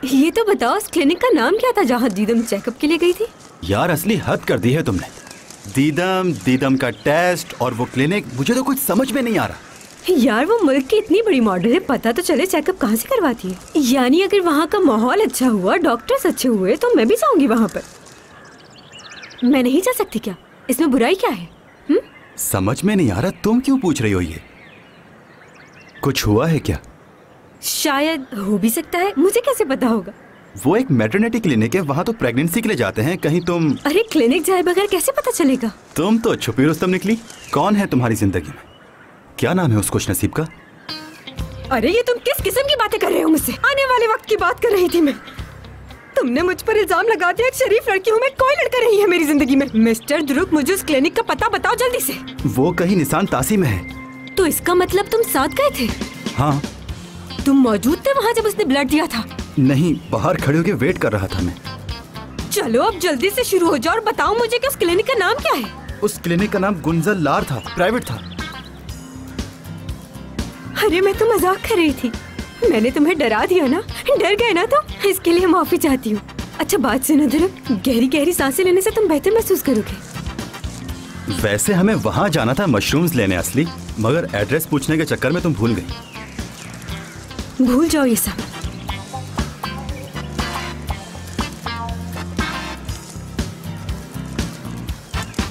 ये तो बताओ उस क्लिनिक का नाम क्या था जहाँ दीदम चेकअप के लिए गई थी? यार असली हद कर दी है तुमने। दीदम का टेस्ट और वो क्लिनिक, मुझे तो कुछ समझ में नहीं आ रहा। यार वो मुल्क की इतनी बड़ी मॉडल है, पता तो चले चेकअप कहाँ से करवाती है। यानी अगर वहाँ का माहौल अच्छा हुआ, डॉक्टर्स अच्छे हुए तो मैं भी जाऊंगी वहाँ पर। मैं नहीं जा सकती क्या? इसमें बुराई क्या है? समझ में नहीं आ रहा तुम क्यों पूछ रही हो ये? कुछ हुआ है क्या? शायद हो भी सकता है, मुझे कैसे पता होगा? वो एक मैटरनिटी क्लिनिक है, वहाँ तो प्रेगनेंसी के लिए जाते हैं। कहीं तुम... अरे क्लिनिक जाए बगैर कैसे पता चलेगा? तुम तो छुपी रुस्तम निकली। कौन है तुम्हारी जिंदगी में? क्या नाम है उस खुश नसीब का? अरे ये तुम किस किस्म की बातें कर रहे हो मुझसे? आने वाले वक्त की बात कर रही थी मैं। तुमने मुझ पर इल्जाम लगा दिया। एक शरीफ लड़की हूँ मैं, कोई लड़का नहीं है मेरी जिंदगी में। मिस्टर ध्रुव, मुझे उस क्लिनिक का पता बताओ जल्दी से। वो कहीं निशान तासी में है। तो इसका मतलब तुम साथ गए थे? हाँ। तुम मौजूद थे वहाँ जब उसने ब्लड दिया था? नहीं, बाहर खड़े होकर वेट कर रहा था मैं। चलो अब जल्दी से शुरू हो जाओ और बताओ मुझे कि उस क्लिनिक का नाम क्या है? उस क्लिनिक का नाम गुंजल लार था, प्राइवेट था। अरे मैं तो मजाक कर रही थी। मैंने तुम्हें डरा दिया ना? डर गए ना तुम? इसके लिए माफी चाहती हूँ। अच्छा बात सुनो ध्रुव, गहरी गहरी सांसें लेने से तुम बेहतर महसूस करोगे। वैसे हमें वहाँ जाना था मशरूम्स लेने असली, मगर एड्रेस पूछने के चक्कर में तुम भूल गई। भूल जाओ ये सब।